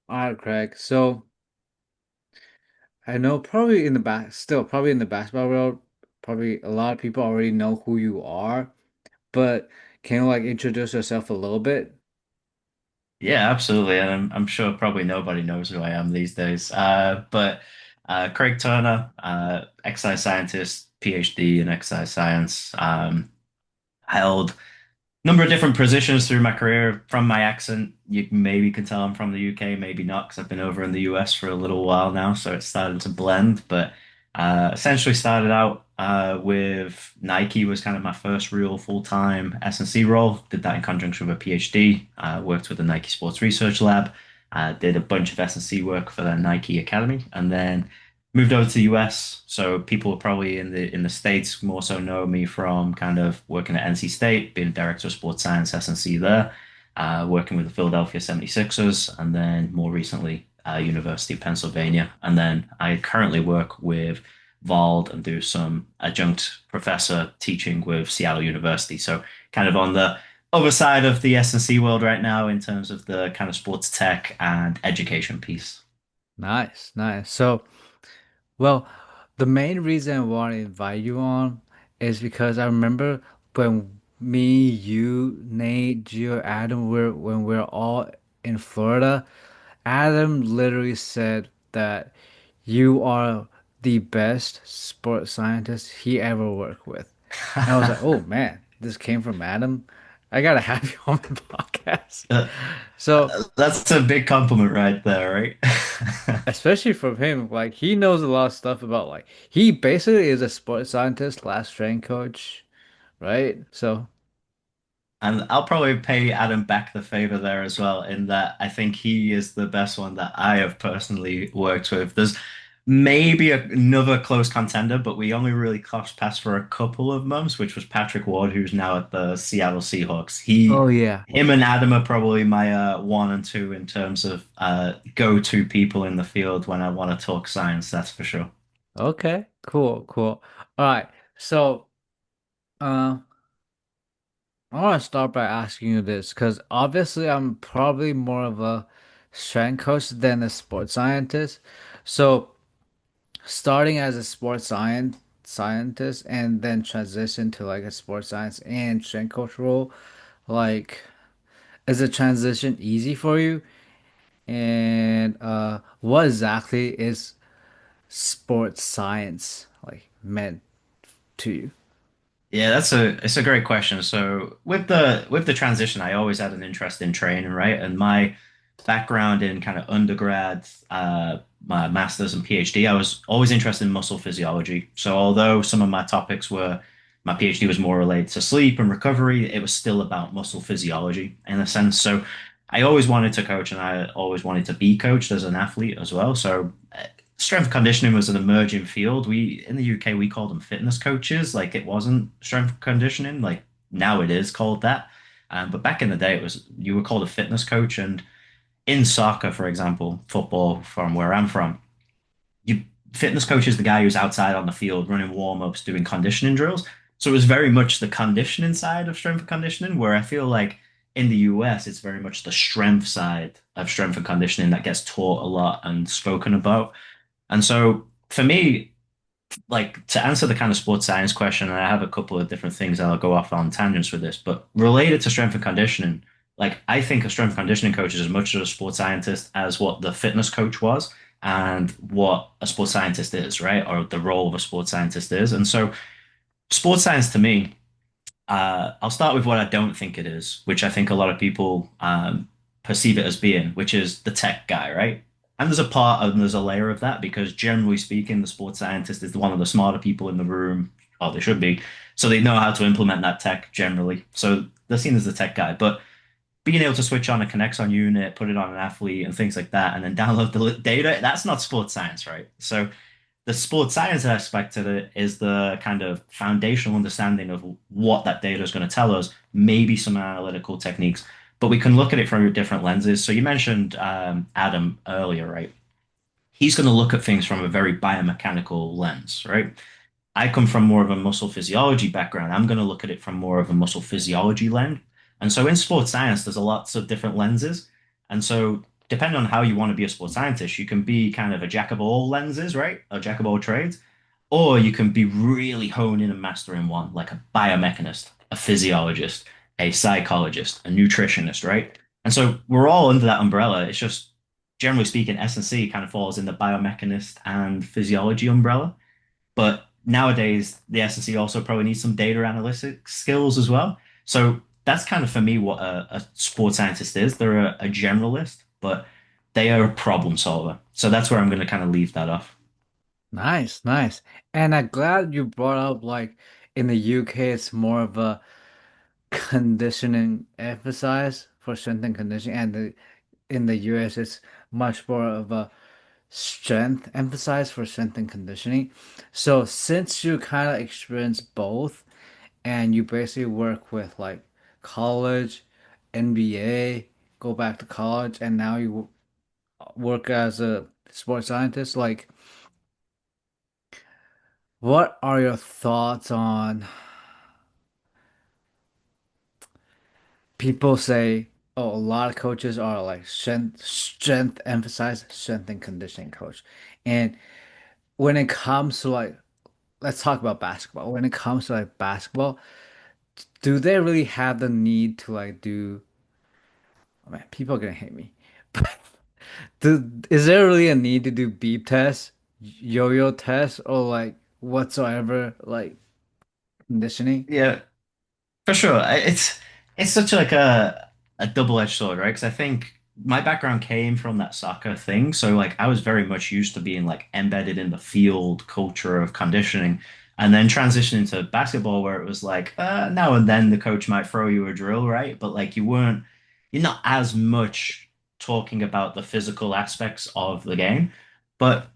All right, Craig. So I know probably in the still probably in the basketball world, probably a lot of people already know who you are, but can you like introduce yourself a little bit? Yeah, absolutely. And I'm sure probably nobody knows who I am these days. But Craig Turner, exercise scientist, PhD in exercise science, held number of different positions through my career. From my accent, you maybe can tell I'm from the UK, maybe not, because I've been over in the US for a little while now, so it's starting to blend. But essentially started out with Nike was kind of my first real full-time S&C role. Did that in conjunction with a PhD. Worked with the Nike Sports Research Lab. Did a bunch of S&C work for the Nike Academy, and then moved over to the US. So people probably in the States more so know me from kind of working at NC State, being director of sports science S&C there, working with the Philadelphia 76ers, and then more recently, University of Pennsylvania. And then I currently work with Vald and do some adjunct professor teaching with Seattle University. So kind of on the other side of the S&C world right now in terms of the kind of sports tech and education piece. Nice, nice. So, well, the main reason I want to invite you on is because I remember when me, you, Nate, Gio, Adam, when we're all in Florida, Adam literally said that you are the best sports scientist he ever worked with. And I was like, oh man, this came from Adam. I gotta have you on my podcast. Uh, So, That's a big compliment right there, right? especially from him, like he knows a lot of stuff about like he basically is a sports scientist, last strength coach, right? So, And I'll probably pay Adam back the favor there as well, in that I think he is the best one that I have personally worked with. There's maybe another close contender, but we only really crossed paths for a couple of months, which was Patrick Ward, who's now at the Seattle Seahawks. oh yeah. Him and Adam are probably my one and two in terms of go-to people in the field when I want to talk science, that's for sure. Okay, cool, cool. All right. So, uh I want to start by asking you this because obviously I'm probably more of a strength coach than a sports scientist. So, starting as a scientist and then transition to like a sports science and strength coach role, like is the transition easy for you? And what exactly is sports science like meant to you? Yeah, it's a great question. So with the transition, I always had an interest in training, right? And my background in kind of undergrad, my master's and PhD, I was always interested in muscle physiology. So although some of my topics were my PhD was more related to sleep and recovery, it was still about muscle physiology in a sense. So I always wanted to coach and I always wanted to be coached as an athlete as well. So strength conditioning was an emerging field. We in the UK we called them fitness coaches. Like it wasn't strength conditioning. Like now it is called that. But back in the day, it was you were called a fitness coach. And in soccer, for example, football from where I'm from, you fitness coach is the guy who's outside on the field running warm-ups, doing conditioning drills. So it was very much the conditioning side of strength conditioning, where I feel like in the US, it's very much the strength side of strength and conditioning that gets taught a lot and spoken about. And so for me, like to answer the kind of sports science question, and I have a couple of different things I'll go off on tangents with this, but related to strength and conditioning, like I think a strength and conditioning coach is as much of a sports scientist as what the fitness coach was and what a sports scientist is, right? Or the role of a sports scientist is. And so sports science to me, I'll start with what I don't think it is, which I think a lot of people perceive it as being, which is the tech guy, right? And there's a part and there's a layer of that because generally speaking, the sports scientist is one of the smarter people in the room, or they should be. So they know how to implement that tech generally. So they're seen as the tech guy. But being able to switch on a Connexon unit, put it on an athlete and things like that, and then download the data, that's not sports science, right? So the sports science aspect of it is the kind of foundational understanding of what that data is going to tell us, maybe some analytical techniques, but we can look at it from different lenses. So you mentioned Adam earlier, right? He's going to look at things from a very biomechanical lens, right? I come from more of a muscle physiology background. I'm going to look at it from more of a muscle physiology lens. And so in sports science, there's a lots of different lenses. And so depending on how you want to be a sports scientist, you can be kind of a jack of all lenses, right? A jack of all trades, or you can be really honing and mastering one, like a biomechanist, a physiologist, a psychologist, a nutritionist, right? And so we're all under that umbrella. It's just generally speaking, S&C kind of falls in the biomechanist and physiology umbrella. But nowadays, the S&C also probably needs some data analytics skills as well. So that's kind of for me what a sports scientist is. They're a generalist, but they are a problem solver. So that's where I'm going to kind of leave that off. Nice, nice. And I'm glad you brought up like in the UK it's more of a conditioning emphasize for strength and conditioning, and in the US it's much more of a strength emphasize for strength and conditioning. So since you kind of experience both and you basically work with like college, NBA, go back to college, and now you work as a sports scientist, like what are your thoughts on people say, oh, a lot of coaches are like strength emphasize strength and conditioning coach. And when it comes to like let's talk about basketball. When it comes to like basketball, do they really have the need to like do oh man, people are gonna hate me. Is there really a need to do beep tests, yo-yo tests, or like whatsoever like conditioning? Yeah, for sure. It's such like a double-edged sword, right? Because I think my background came from that soccer thing, so like I was very much used to being like embedded in the field culture of conditioning, and then transitioning to basketball where it was like now and then the coach might throw you a drill, right? But like you're not as much talking about the physical aspects of the game. But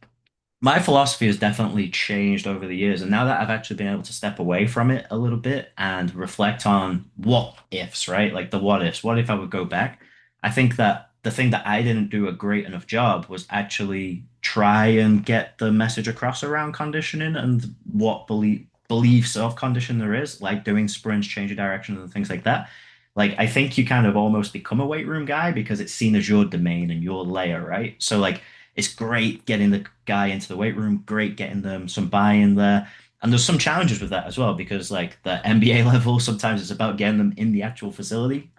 my philosophy has definitely changed over the years. And now that I've actually been able to step away from it a little bit and reflect on what ifs, right? Like the what ifs. What if I would go back? I think that the thing that I didn't do a great enough job was actually try and get the message across around conditioning and what beliefs of condition there is, like doing sprints, change of directions, and things like that. Like I think you kind of almost become a weight room guy because it's seen as your domain and your layer, right? So like it's great getting the guy into the weight room, great getting them some buy-in there. And there's some challenges with that as well because like the NBA level, sometimes it's about getting them in the actual facility.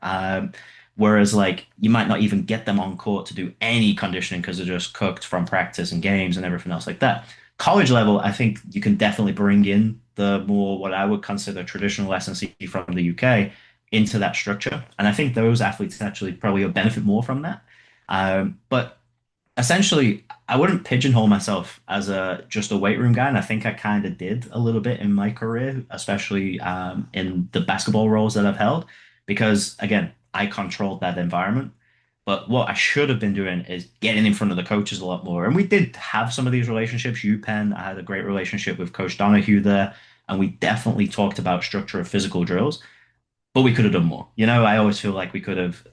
Whereas like you might not even get them on court to do any conditioning because they're just cooked from practice and games and everything else like that. College level, I think you can definitely bring in the more what I would consider traditional S&C from the UK into that structure. And I think those athletes actually probably would benefit more from that. But essentially, I wouldn't pigeonhole myself as a just a weight room guy, and I think I kind of did a little bit in my career, especially in the basketball roles that I've held, because again, I controlled that environment. But what I should have been doing is getting in front of the coaches a lot more. And we did have some of these relationships. UPenn, I had a great relationship with Coach Donahue there, and we definitely talked about structure of physical drills, but we could have done more. You know, I always feel like we could have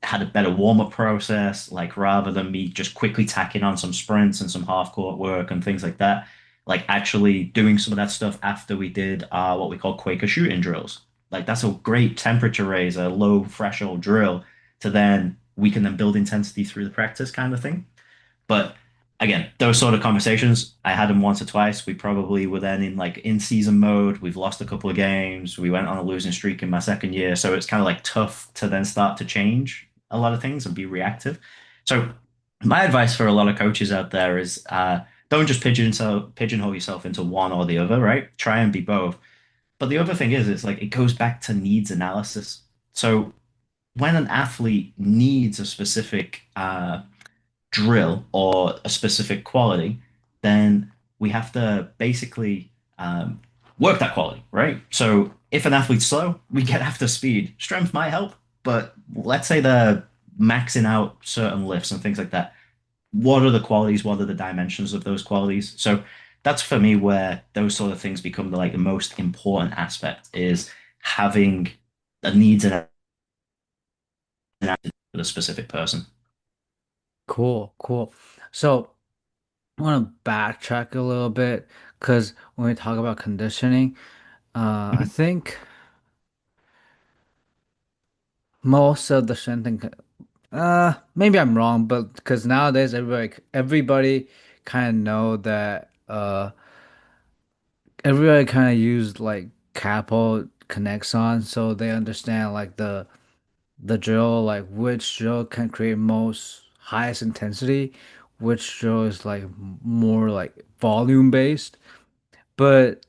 had a better warm-up process, like rather than me just quickly tacking on some sprints and some half-court work and things like that, like actually doing some of that stuff after we did what we call Quaker shooting drills. Like that's a great temperature raise, a low threshold drill to then we can then build intensity through the practice kind of thing. But again, those sort of conversations, I had them once or twice. We probably were then in like in season mode. We've lost a couple of games. We went on a losing streak in my second year. So it's kind of like tough to then start to change a lot of things and be reactive. So my advice for a lot of coaches out there is don't just pigeonhole yourself into one or the other, right? Try and be both. But the other thing is, it's like it goes back to needs analysis. So when an athlete needs a specific drill or a specific quality, then we have to basically work that quality, right? So if an athlete's slow, we get after speed. Strength might help, but let's say they're maxing out certain lifts and things like that. What are the qualities? What are the dimensions of those qualities? So that's for me where those sort of things become the most important aspect is having the needs and for the specific person. Cool, cool. So I want to backtrack a little bit because when we talk about conditioning, I think most of the strength and Maybe I'm wrong, but because nowadays everybody kind of know that everybody kind of use like Capo Connexon, so they understand like the drill, like which drill can create most highest intensity, which drill is like more like volume based. But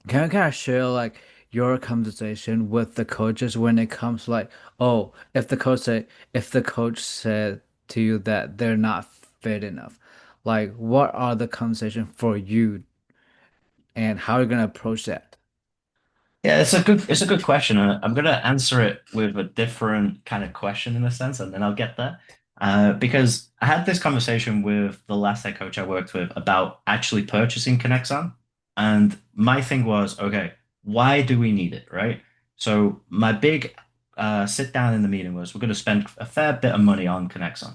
can you kind of share like your conversation with the coaches when it comes to like, oh, if the coach said to you that they're not fit enough, like what are the conversation for you and how are you gonna approach that? Yeah, it's a good question. I'm gonna answer it with a different kind of question in a sense, and then I'll get there. Because I had this conversation with the last head coach I worked with about actually purchasing Connexon, and my thing was, okay, why do we need it, right? So my big sit down in the meeting was, we're going to spend a fair bit of money on Connexon.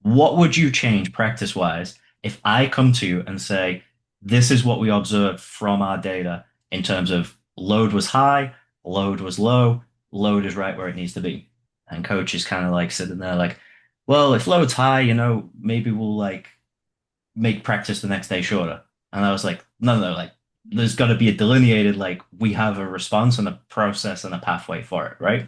What would you change practice wise if I come to you and say, this is what we observed from our data in terms of load was high, load was low, load is right where it needs to be. And coach is kind of like sitting there like, well, if load's high, maybe we'll like make practice the next day shorter. And I was like, no, like there's got to be a delineated, like we have a response and a process and a pathway for it, right?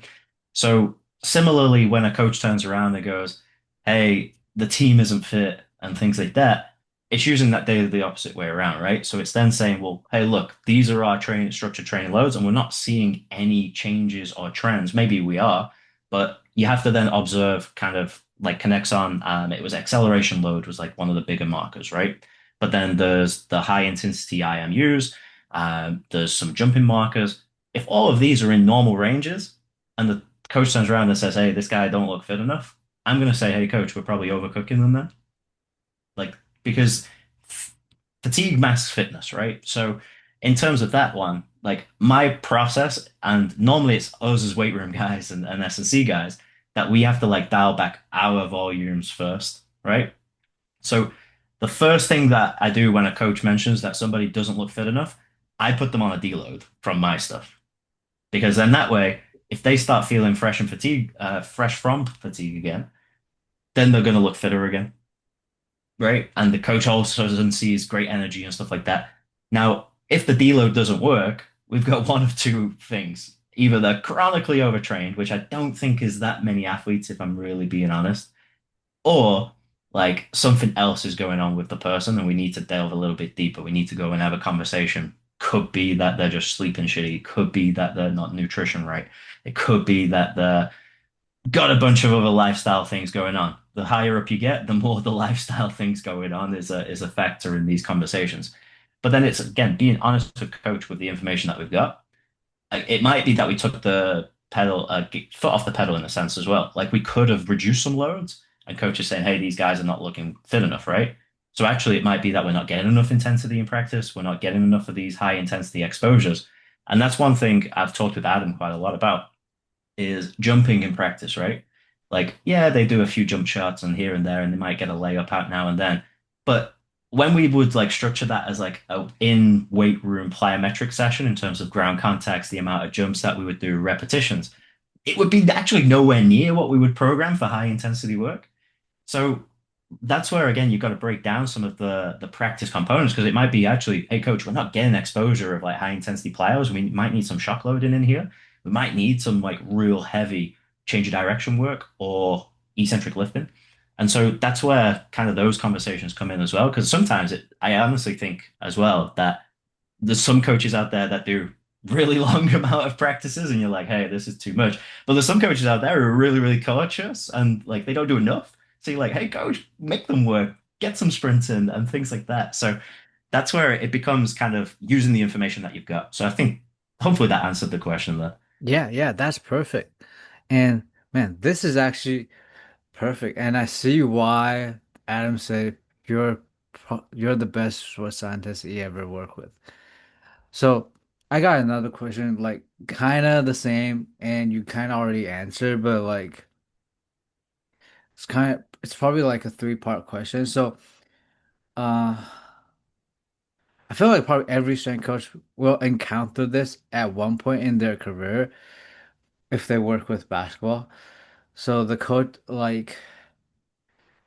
So similarly, when a coach turns around and goes, hey, the team isn't fit and things like that, it's using that data the opposite way around, right? So it's then saying, well, hey, look, these are our training structured training loads, and we're not seeing any changes or trends. Maybe we are, but you have to then observe kind of like connects on, it was acceleration load was like one of the bigger markers, right? But then there's the high intensity IMUs, there's some jumping markers. If all of these are in normal ranges and the coach turns around and says, hey, this guy don't look fit enough, I'm going to say, hey, coach, we're probably overcooking them then. Like, because fatigue masks fitness, right? So, in terms of that one, like my process, and normally it's us as weight room guys and S&C guys that we have to like dial back our volumes first, right? So, the first thing that I do when a coach mentions that somebody doesn't look fit enough, I put them on a deload from my stuff because then that way, if they start feeling fresh from fatigue again, then they're going to look fitter again, right? And the coach also doesn't sees great energy and stuff like that. Now, if the deload doesn't work, we've got one of two things. Either they're chronically overtrained, which I don't think is that many athletes, if I'm really being honest, or like something else is going on with the person and we need to delve a little bit deeper. We need to go and have a conversation. Could be that they're just sleeping shitty. Could be that they're not nutrition right. It could be that they're got a bunch of other lifestyle things going on. The higher up you get, the more the lifestyle things going on is a factor in these conversations. But then it's again being honest with coach with the information that we've got. Like, it might be that we took the foot off the pedal in a sense as well. Like we could have reduced some loads, and coach is saying, "Hey, these guys are not looking fit enough, right?" So actually, it might be that we're not getting enough intensity in practice. We're not getting enough of these high intensity exposures, and that's one thing I've talked with Adam quite a lot about is jumping in practice, right? Like, yeah, they do a few jump shots and here and there, and they might get a layup out now and then. But when we would like structure that as like a in weight room plyometric session in terms of ground contacts, the amount of jumps that we would do, repetitions, it would be actually nowhere near what we would program for high intensity work. So that's where again you've got to break down some of the practice components because it might be actually, hey coach, we're not getting exposure of like high intensity plyos. We might need some shock loading in here. We might need some like real heavy change of direction work or eccentric lifting. And so that's where kind of those conversations come in as well. Because sometimes I honestly think as well that there's some coaches out there that do really long amount of practices and you're like, hey, this is too much. But there's some coaches out there who are really, really cautious and like they don't do enough. So you're like, hey, coach, make them work, get some sprints in and things like that. So that's where it becomes kind of using the information that you've got. So I think hopefully that answered the question there. Yeah, yeah, that's perfect. And man, this is actually perfect. And I see why Adam said you're the best sports scientist he ever worked with. So I got another question, like kind of the same, and you kind of already answered, but like it's probably like a three-part question. So uh I feel like probably every strength coach will encounter this at one point in their career if they work with basketball. So the coach like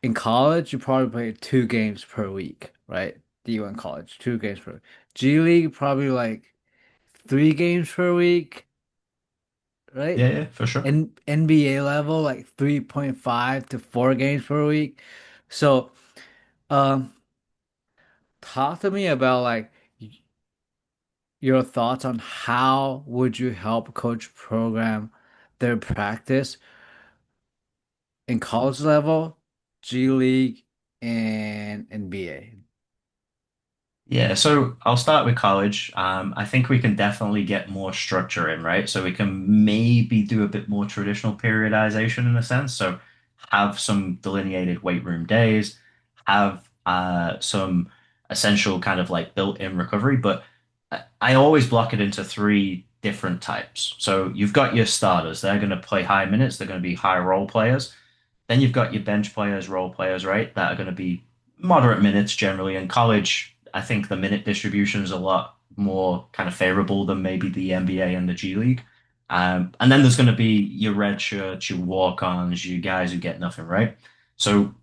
in college, you probably play 2 games per week, right? D1 college, 2 games per week. G League, probably like 3 games per week, right? Yeah, yeah, for sure. And NBA level, like 3.5 to 4 games per week. So, um, talk to me about like your thoughts on how would you help coach program their practice in college level, G League, and NBA. Yeah, so I'll start with college. I think we can definitely get more structure in, right? So we can maybe do a bit more traditional periodization in a sense. So have some delineated weight room days, have some essential kind of like built-in recovery, but I always block it into three different types. So you've got your starters, they're going to play high minutes, they're going to be high role players. Then you've got your bench players, role players, right? That are going to be moderate minutes generally. In college, I think the minute distribution is a lot more kind of favorable than maybe the NBA and the G League. And then there's going to be your red shirts, your walk-ons, your guys who get nothing, right? So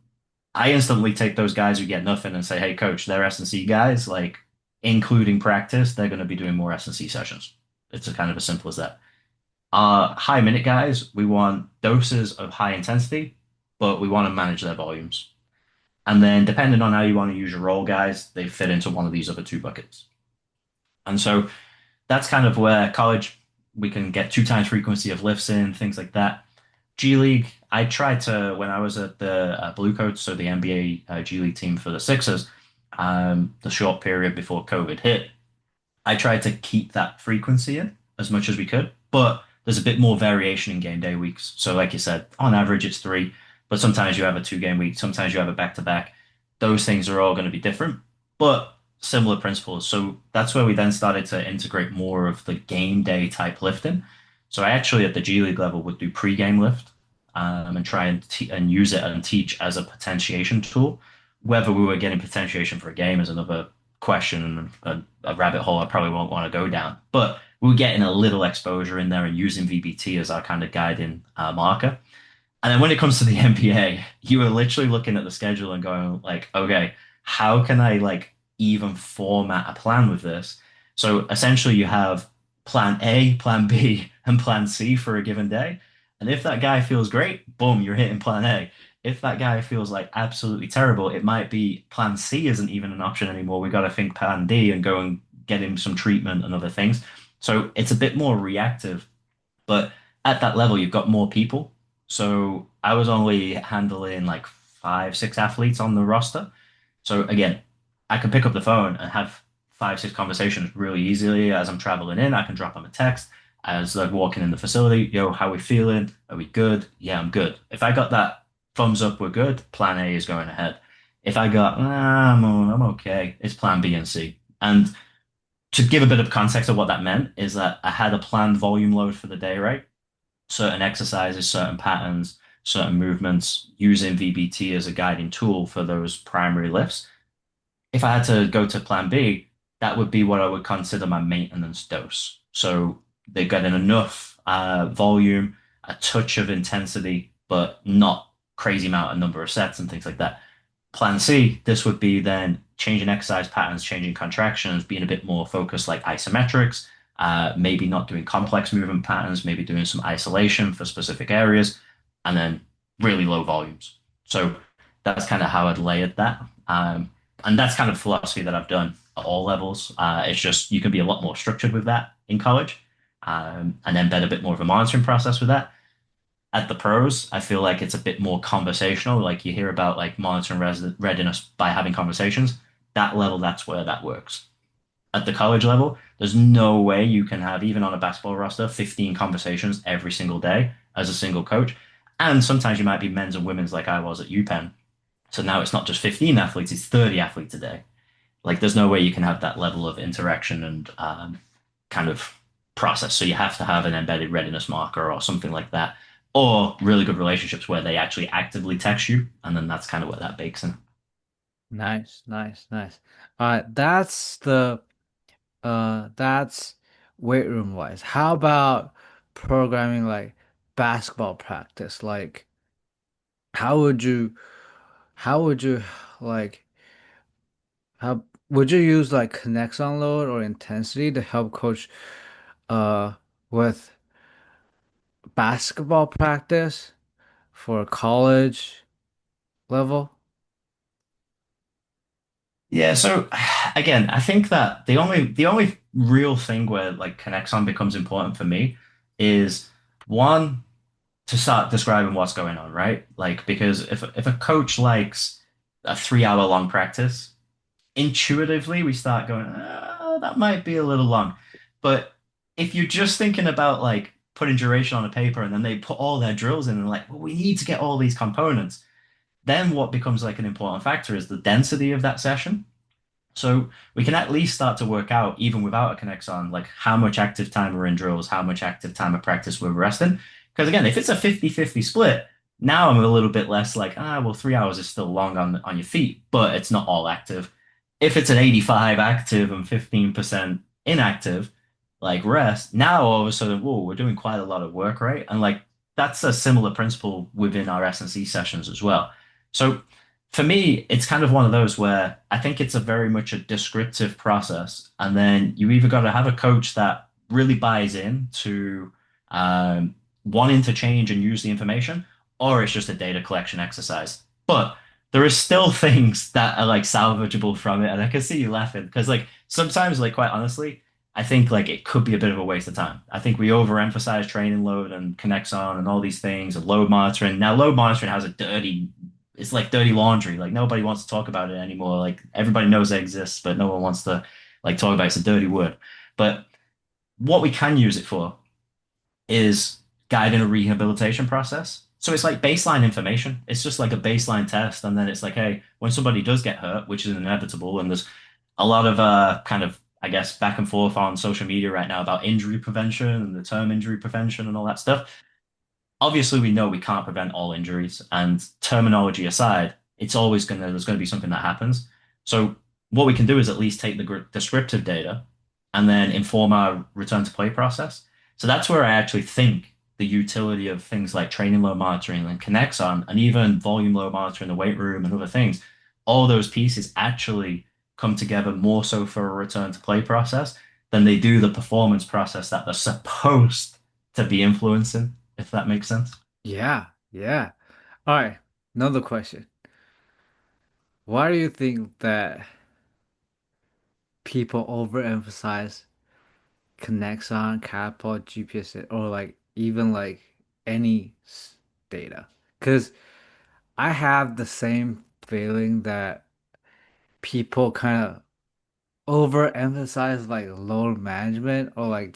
I instantly take those guys who get nothing and say, hey, coach, they're S&C guys, like including practice, they're going to be doing more S&C sessions. It's a kind of as simple as that. High minute guys, we want doses of high intensity, but we want to manage their volumes. And then depending on how you want to use your role guys, they fit into one of these other two buckets. And so that's kind of where college we can get 2 times frequency of lifts in, things like that. G League, I tried to when I was at the Blue Coats, so the NBA G League team for the Sixers, the short period before COVID hit. I tried to keep that frequency in as much as we could, but there's a bit more variation in game day weeks. So, like you said, on average it's three, but sometimes you have a 2 game week, sometimes you have a back to back. Those things are all going to be different, but similar principles. So that's where we then started to integrate more of the game day type lifting. So I actually at the G League level would do pre-game lift and try and and use it and teach as a potentiation tool. Whether we were getting potentiation for a game is another question and a rabbit hole I probably won't want to go down. But we were getting a little exposure in there and using VBT as our kind of guiding marker. And then when it comes to the NBA, you were literally looking at the schedule and going like, okay, how can I like even format a plan with this? So essentially you have plan A, plan B, and plan C for a given day. And if that guy feels great, boom, you're hitting plan A. If that guy feels like absolutely terrible, it might be plan C isn't even an option anymore. We got to think plan D and go and get him some treatment and other things. So it's a bit more reactive, but at that level, you've got more people. So I was only handling like 5, 6 athletes on the roster. So again, I can pick up the phone and have 5, 6 conversations really easily as I'm traveling in. I can drop them a text as they're walking in the facility. Yo, how we feeling? Are we good? Yeah, I'm good. If I got that thumbs up, we're good. Plan A is going ahead. If I got, I'm okay, it's plan B and C. And to give a bit of context of what that meant is that I had a planned volume load for the day, right? Certain exercises, certain patterns, certain movements, using VBT as a guiding tool for those primary lifts. If I had to go to plan B, that would be what I would consider my maintenance dose. So they're getting enough volume, a touch of intensity, but not crazy amount of number of sets and things like that. Plan C, this would be then changing exercise patterns, changing contractions, being a bit more focused like isometrics, maybe not doing complex movement patterns, maybe doing some isolation for specific areas, and then really low volumes. So that's kind of how I'd layered that. And that's kind of philosophy that I've done at all levels. It's just you can be a lot more structured with that in college, and embed a bit more of a monitoring process with that. At the pros, I feel like it's a bit more conversational. Like you hear about like monitoring readiness by having conversations. That level, that's where that works. At the college level, there's no way you can have, even on a basketball roster, 15 conversations every single day as a single coach. And sometimes you might be men's and women's like I was at UPenn. So now it's not just 15 athletes, it's 30 athletes a day. Like there's no way you can have that level of interaction and kind of process. So you have to have an embedded readiness marker or something like that, or really good relationships where they actually actively text you, and then that's kind of where that bakes in. Nice, nice, nice. That's weight room wise. How about programming like basketball practice, like how would you how would you like how would you use like connects on load or intensity to help coach uh with basketball practice for college level? Yeah, so again, I think that the only real thing where like Connexon becomes important for me is one to start describing what's going on, right? Like because if a coach likes a 3 hour long practice, intuitively we start going, that might be a little long. But if you're just thinking about like putting duration on a paper and then they put all their drills in and like, well, we need to get all these components, then what becomes like an important factor is the density of that session. So we can at least start to work out, even without a connects on, like how much active time we're in drills, how much active time of practice we're resting. Because again, if it's a 50-50 split, now I'm a little bit less like, well, 3 hours is still long on your feet, but it's not all active. If it's an 85 active and 15% inactive, like rest, now all of a sudden, whoa, we're doing quite a lot of work, right? And like that's a similar principle within our S&C sessions as well. So for me, it's kind of one of those where I think it's a very much a descriptive process. And then you either got to have a coach that really buys in to wanting to change and use the information, or it's just a data collection exercise. But there is still things that are like salvageable from it. And I can see you laughing because like sometimes, like quite honestly, I think like it could be a bit of a waste of time. I think we overemphasize training load and connects on and all these things and load monitoring. Now, load monitoring has a dirty it's like dirty laundry. Like nobody wants to talk about it anymore. Like everybody knows it exists, but no one wants to like talk about it. It's a dirty word. But what we can use it for is guiding a rehabilitation process. So it's like baseline information. It's just like a baseline test. And then it's like, hey, when somebody does get hurt, which is inevitable, and there's a lot of kind of, I guess, back and forth on social media right now about injury prevention and the term injury prevention and all that stuff. Obviously we know we can't prevent all injuries, and terminology aside, there's gonna be something that happens. So what we can do is at least take the descriptive data and then inform our return to play process. So that's where I actually think the utility of things like training load monitoring and connects on, and even volume load monitoring in the weight room and other things, all those pieces actually come together more so for a return to play process than they do the performance process that they're supposed to be influencing, if that makes sense. Yeah, yeah. All right, another question. Why do you think that people overemphasize connects on catapult GPS or like even like any data? Because I have the same feeling that people kind of overemphasize like load management or like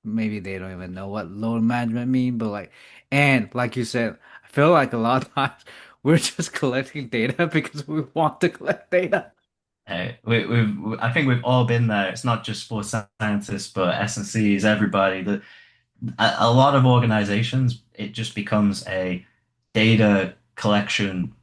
maybe they don't even know what load management mean, but like and like you said, I feel like a lot of times we're just collecting data because we want to collect data. I think we've all been there. It's not just sports scientists, but S&Cs, everybody. A lot of organizations, it just becomes a data collection,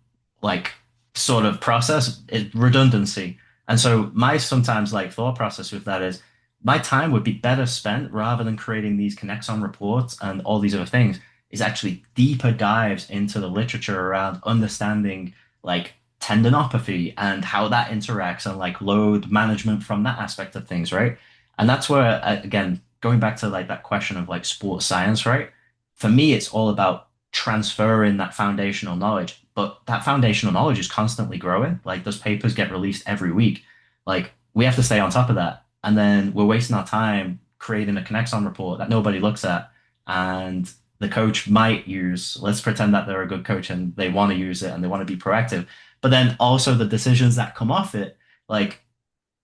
like sort of process, redundancy. And so my sometimes like thought process with that is my time would be better spent rather than creating these connects on reports and all these other things, is actually deeper dives into the literature around understanding like tendinopathy and how that interacts and like load management from that aspect of things, right? And that's where, again, going back to like that question of like sports science, right? For me, it's all about transferring that foundational knowledge, but that foundational knowledge is constantly growing. Like those papers get released every week. Like we have to stay on top of that. And then we're wasting our time creating a Connexon report that nobody looks at. And the coach might use, let's pretend that they're a good coach and they want to use it and they want to be proactive. But then also the decisions that come off it, like,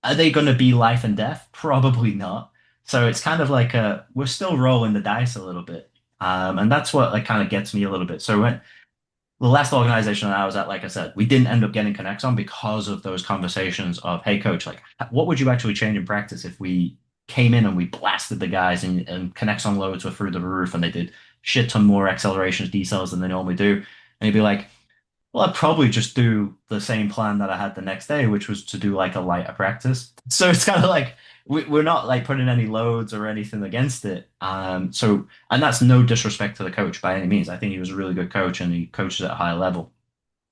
are they going to be life and death? Probably not. So it's kind of like we're still rolling the dice a little bit. And that's what like kind of gets me a little bit. So when the last organization that I was at, like I said, we didn't end up getting connects on because of those conversations of, hey, coach, like, what would you actually change in practice if we came in and we blasted the guys and connects on loads were through the roof and they did shit ton more accelerations, decels than they normally do? And he'd be like, Well, I'd probably just do the same plan that I had the next day, which was to do like a lighter practice. So it's kind of like we're not like putting any loads or anything against it. And that's no disrespect to the coach by any means. I think he was a really good coach and he coaches at a high level.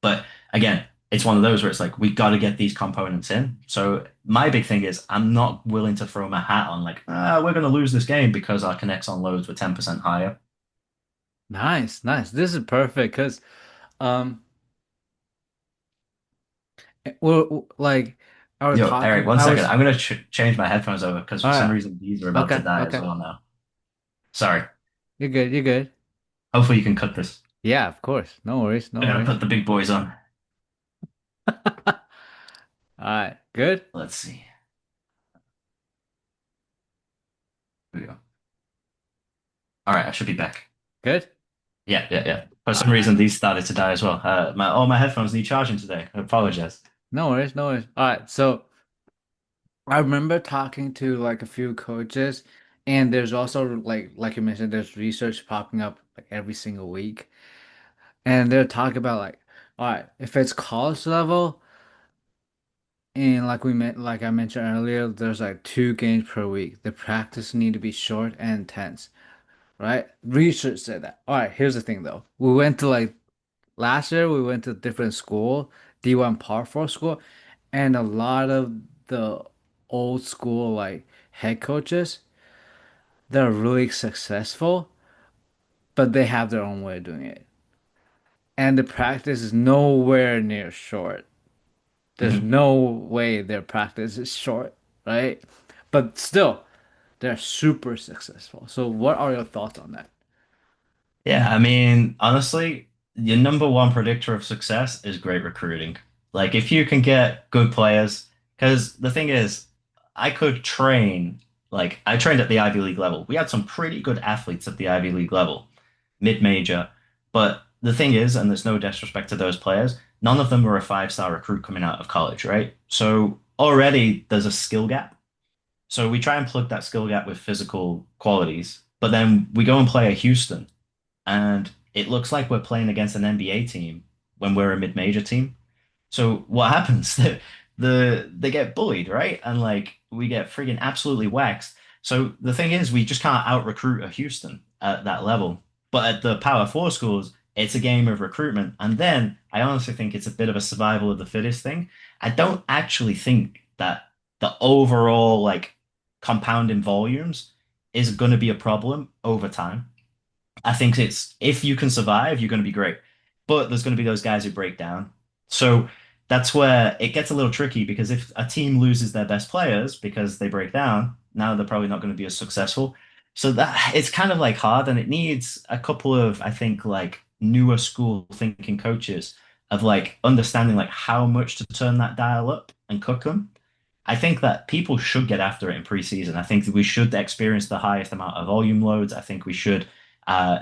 But again, it's one of those where it's like we got to get these components in. So my big thing is I'm not willing to throw my hat on like, we're going to lose this game because our connects on loads were 10% higher. Nice, nice. This is perfect because um we're like I was Yo, Eric, talking one I second. was I'm going to ch change my headphones over because all for some right. reason these are about to Okay, die as okay. well now. Sorry. You're good, you're good. Hopefully you can cut this. Yeah, of course. No worries, no I gotta worries. put the big boys on. All right, good, Let's see. Here we go. All right, I should be back. good. Yeah, yeah, yeah. For All some right. reason these started to die as well. My headphones need charging today. I apologize. No worries, no worries. All right, so I remember talking to like a few coaches, and there's also like you mentioned, there's research popping up like every single week, and they're talking about like, all right, if it's college level, and like I mentioned earlier, there's like 2 games per week. The practice need to be short and intense, right? Research said that. All right, here's the thing though. We went to like last year, we went to a different school, D1 Par 4 school, and a lot of the old school like head coaches, they're really successful, but they have their own way of doing it. And the practice is nowhere near short. There's Mhm. no way their practice is short, right? But still, they're super successful. So what are your thoughts on that? Yeah, I mean, honestly, your number one predictor of success is great recruiting. Like, if you can get good players, because the thing is, I could train, like, I trained at the Ivy League level. We had some pretty good athletes at the Ivy League level, mid-major. But the thing is, and there's no disrespect to those players, none of them were a five-star recruit coming out of college, right? So already there's a skill gap. So we try and plug that skill gap with physical qualities, but then we go and play a Houston and it looks like we're playing against an NBA team when we're a mid-major team. So what happens? They get bullied, right? And like we get friggin' absolutely waxed. So the thing is, we just can't out recruit a Houston at that level. But at the Power Four schools, it's a game of recruitment. And then I honestly think it's a bit of a survival of the fittest thing. I don't actually think that the overall like compounding volumes is going to be a problem over time. I think it's if you can survive, you're going to be great. But there's going to be those guys who break down. So that's where it gets a little tricky because if a team loses their best players because they break down, now they're probably not going to be as successful. So that it's kind of like hard and it needs a couple of, I think, like newer school thinking coaches of like understanding like how much to turn that dial up and cook them. I think that people should get after it in preseason. I think that we should experience the highest amount of volume loads. I think we should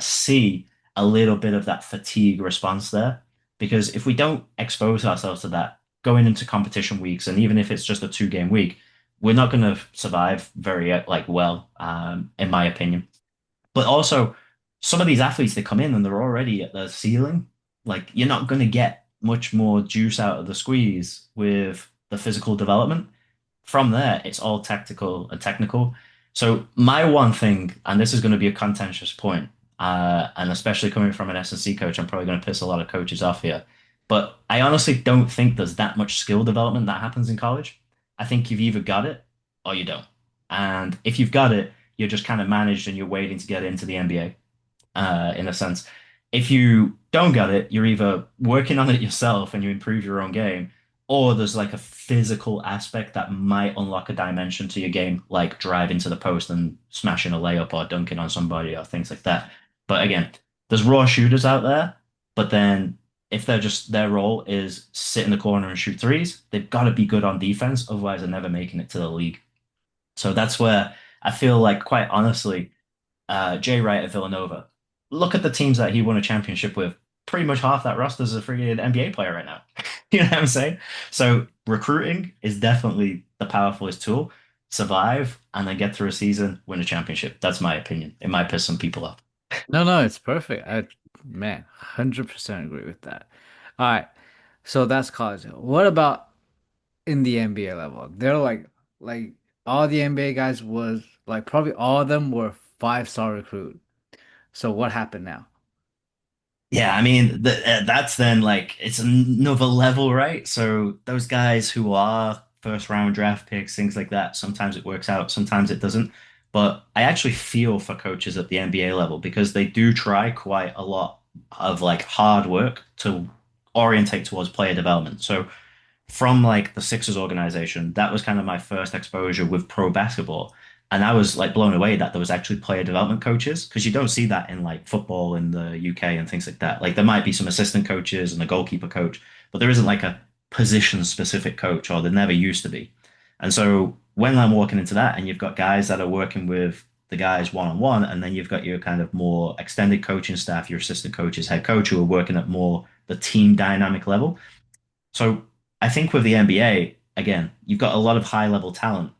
see a little bit of that fatigue response there. Because if we don't expose ourselves to that going into competition weeks, and even if it's just a 2 game week, we're not going to survive very like well, in my opinion. But also, some of these athletes they come in and they're already at the ceiling. Like you're not going to get much more juice out of the squeeze with the physical development. From there, it's all tactical and technical. So my one thing, and this is going to be a contentious point, and especially coming from an S&C coach, I'm probably going to piss a lot of coaches off here. But I honestly don't think there's that much skill development that happens in college. I think you've either got it or you don't. And if you've got it, you're just kind of managed and you're waiting to get into the NBA, in a sense. If you don't get it, you're either working on it yourself and you improve your own game, or there's like a physical aspect that might unlock a dimension to your game, like driving to the post and smashing a layup or dunking on somebody or things like that. But again, there's raw shooters out there, but then if they're just their role is sit in the corner and shoot threes, they've got to be good on defense, otherwise they're never making it to the league. So that's where I feel like, quite honestly, Jay Wright at Villanova. Look at the teams that he won a championship with. Pretty much half that roster is a freaking NBA player right now. You know what I'm saying? So recruiting is definitely the powerfulest tool. Survive and then get through a season, win a championship. That's my opinion. It might piss some people off. No, no, it's perfect. Man, 100% agree with that. All right. So that's college. What about in the NBA level? They're like all the NBA guys was like probably all of them were five-star recruit. So what happened now? Yeah, I mean that's then like it's another level, right? So those guys who are first round draft picks, things like that, sometimes it works out, sometimes it doesn't. But I actually feel for coaches at the NBA level because they do try quite a lot of like hard work to orientate towards player development. So from like the Sixers organization, that was kind of my first exposure with pro basketball. And I was like blown away that there was actually player development coaches because you don't see that in like football in the UK and things like that. Like there might be some assistant coaches and a goalkeeper coach, but there isn't like a position specific coach or there never used to be. And so when I'm walking into that and you've got guys that are working with the guys one on one, and then you've got your kind of more extended coaching staff, your assistant coaches, head coach who are working at more the team dynamic level. So I think with the NBA, again, you've got a lot of high level talent,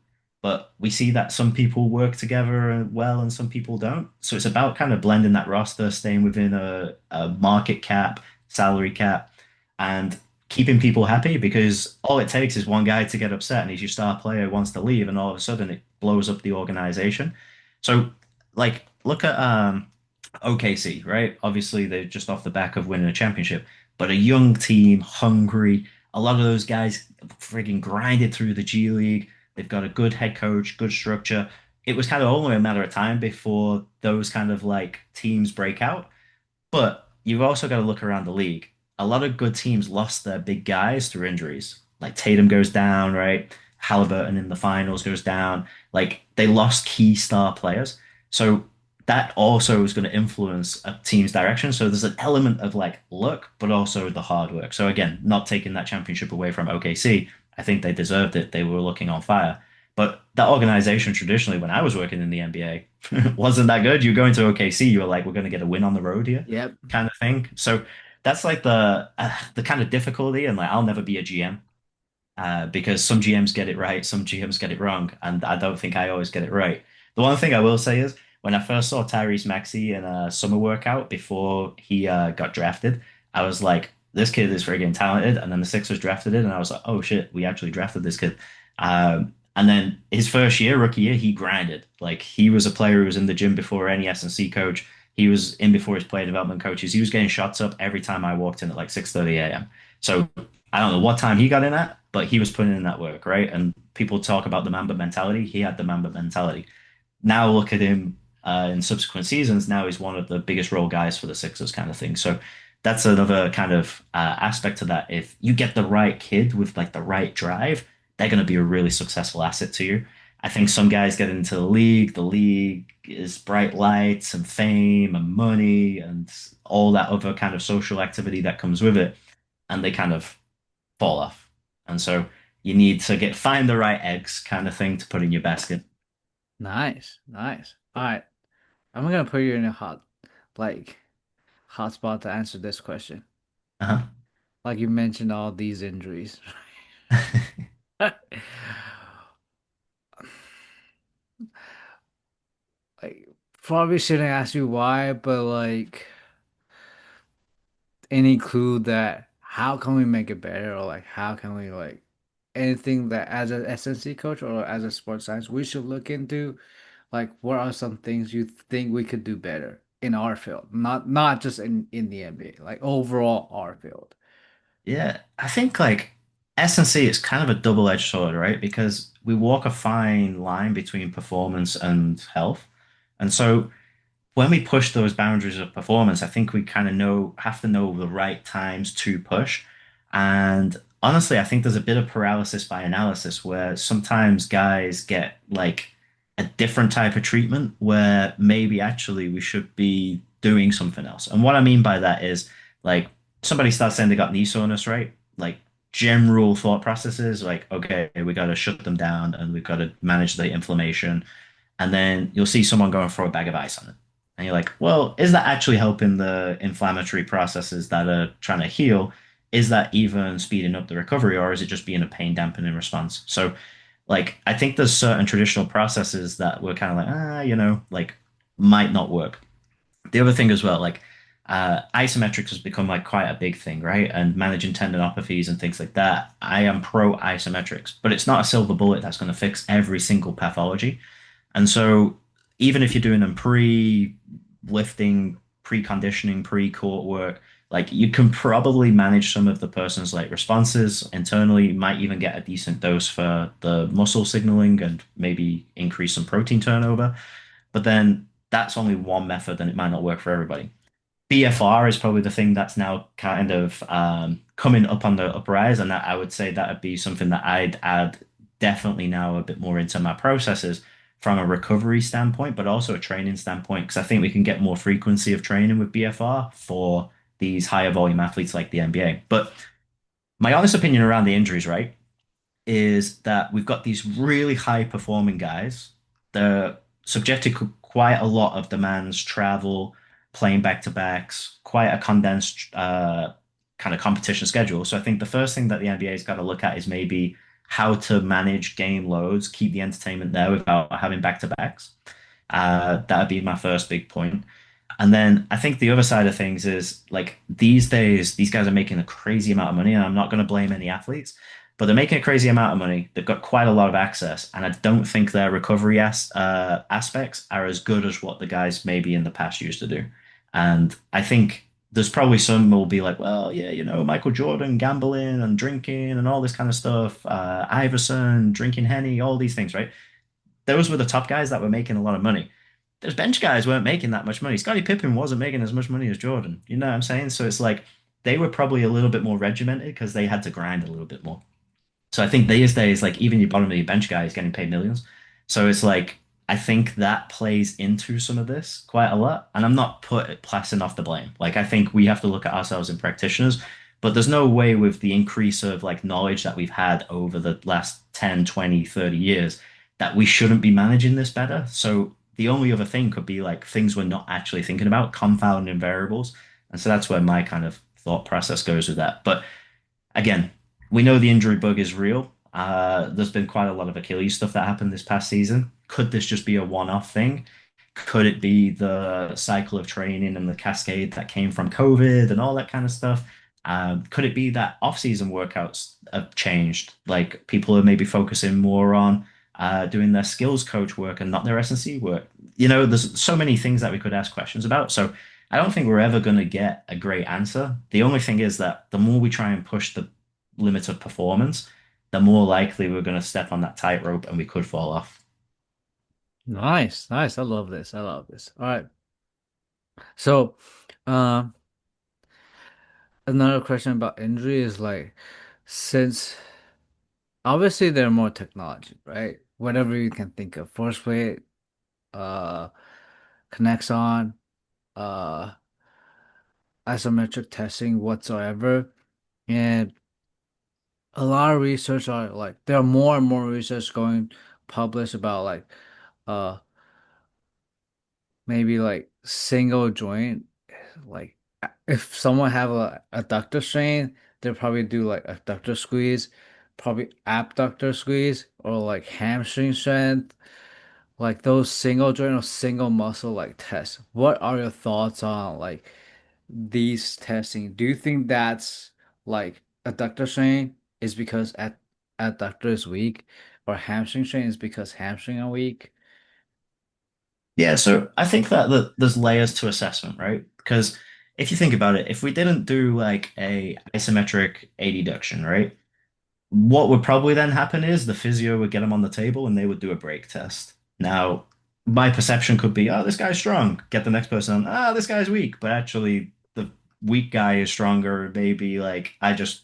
but we see that some people work together well and some people don't. So it's about kind of blending that roster, staying within a market cap, salary cap, and keeping people happy because all it takes is one guy to get upset and he's your star player who wants to leave, and all of a sudden it blows up the organization. So, like, look at OKC, right? Obviously, they're just off the back of winning a championship, but a young team, hungry. A lot of those guys frigging grinded through the G League. They've got a good head coach, good structure. It was kind of only a matter of time before those kind of like teams break out. But you've also got to look around the league. A lot of good teams lost their big guys through injuries. Like Tatum goes down, right? Halliburton in the finals goes down. Like they lost key star players. So that also is going to influence a team's direction. So there's an element of like luck, but also the hard work. So again, not taking that championship away from OKC, I think they deserved it. They were looking on fire. But that organization traditionally, when I was working in the NBA, wasn't that good. You go into OKC, you were like, we're going to get a win on the road here, Yep. kind of thing. So that's like the kind of difficulty, and like I'll never be a GM because some GMs get it right, some GMs get it wrong, and I don't think I always get it right. The one thing I will say is when I first saw Tyrese Maxey in a summer workout before he got drafted, I was like, this kid is friggin' talented. And then the Sixers drafted it, and I was like, oh shit, we actually drafted this kid. And then his first year, rookie year, he grinded. Like he was a player who was in the gym before any S&C coach. He was in before his player development coaches. He was getting shots up every time I walked in at like 6:30 a.m. So I don't know what time he got in at, but he was putting in that work, right? And people talk about the Mamba mentality. He had the Mamba mentality. Now look at him in subsequent seasons. Now he's one of the biggest role guys for the Sixers, kind of thing. So that's another kind of aspect to that. If you get the right kid with like the right drive, they're going to be a really successful asset to you. I think some guys get into the league. The league is bright lights and fame and money and all that other kind of social activity that comes with it, and they kind of fall off. And so you need to get find the right eggs kind of thing to put in your basket. Nice. Nice. All right. I'm gonna put you in a like hot spot to answer this question. Uh-huh. Like you mentioned all these injuries. Like probably shouldn't ask you why, but like any clue that how can we make it better or like how can we like anything that as an SNC coach or as a sports science we should look into like what are some things you think we could do better in our field, not just in the NBA, like overall our field. Yeah, I think like S&C is kind of a double-edged sword, right? Because we walk a fine line between performance and health. And so when we push those boundaries of performance, I think we kind of have to know the right times to push. And honestly, I think there's a bit of paralysis by analysis where sometimes guys get like a different type of treatment where maybe actually we should be doing something else. And what I mean by that is like somebody starts saying they got knee soreness, right? Like general thought processes, like, okay, we got to shut them down and we've got to manage the inflammation. And then you'll see someone go and throw a bag of ice on it. And you're like, well, is that actually helping the inflammatory processes that are trying to heal? Is that even speeding up the recovery, or is it just being a pain dampening response? So, like, I think there's certain traditional processes that we're kind of like, like, might not work. The other thing as well, like, Isometrics has become like quite a big thing, right? And managing tendinopathies and things like that. I am pro isometrics, but it's not a silver bullet that's going to fix every single pathology. And so, even if you're doing them pre-lifting, pre-conditioning, pre-court work, like you can probably manage some of the person's like responses internally. You might even get a decent dose for the muscle signaling and maybe increase some protein turnover. But then that's only one method and it might not work for everybody. BFR is probably the thing that's now kind of coming up on the uprise, and that I would say that would be something that I'd add definitely now a bit more into my processes from a recovery standpoint, but also a training standpoint, because I think we can get more frequency of training with BFR for these higher volume athletes like the NBA. But my honest opinion around the injuries, right, is that we've got these really high performing guys. They're subjected to quite a lot of demands, travel, playing back to backs, quite a condensed kind of competition schedule. So I think the first thing that the NBA's got to look at is maybe how to manage game loads, keep the entertainment there without having back to backs. That would be my first big point. And then I think the other side of things is like these days, these guys are making a crazy amount of money, and I'm not going to blame any athletes, but they're making a crazy amount of money. They've got quite a lot of access, and I don't think their recovery aspects are as good as what the guys maybe in the past used to do. And I think there's probably some who will be like, well, yeah, Michael Jordan gambling and drinking and all this kind of stuff, Iverson drinking Henny, all these things, right? Those were the top guys that were making a lot of money. Those bench guys weren't making that much money. Scottie Pippen wasn't making as much money as Jordan. You know what I'm saying? So it's like they were probably a little bit more regimented because they had to grind a little bit more. So I think these days, like even your bottom of your bench guy is getting paid millions. So it's like I think that plays into some of this quite a lot. And I'm not passing off the blame. Like I think we have to look at ourselves as practitioners, but there's no way with the increase of like knowledge that we've had over the last 10, 20, 30 years that we shouldn't be managing this better. So the only other thing could be like things we're not actually thinking about, confounding variables. And so that's where my kind of thought process goes with that. But again, we know the injury bug is real. There's been quite a lot of Achilles stuff that happened this past season. Could this just be a one-off thing? Could it be the cycle of training and the cascade that came from COVID and all that kind of stuff? Could it be that off-season workouts have changed? Like people are maybe focusing more on doing their skills coach work and not their S&C work. There's so many things that we could ask questions about. So I don't think we're ever going to get a great answer. The only thing is that the more we try and push the limit of performance, the more likely we're going to step on that tightrope and we could fall off. Nice, nice. I love this. I love this. All right. So, um, another question about injury is like, since obviously there are more technology, right? Whatever you can think of, force plate, uh, connects on, uh, isometric testing whatsoever, and a lot of research are like there are more and more research going published about like, uh, maybe like single joint, like if someone have a adductor strain, they'll probably do like adductor squeeze, probably abductor squeeze, or like hamstring strength, like those single joint or single muscle like tests. What are your thoughts on like these testing? Do you think that's like adductor strain is because adductor is weak, or hamstring strain is because hamstring are weak? Yeah, so I think that there's layers to assessment, right? Because if you think about it, if we didn't do like a isometric adduction, right? What would probably then happen is the physio would get them on the table and they would do a break test. Now, my perception could be, oh, this guy's strong. Get the next person on, this guy's weak. But actually, the weak guy is stronger. Maybe like I just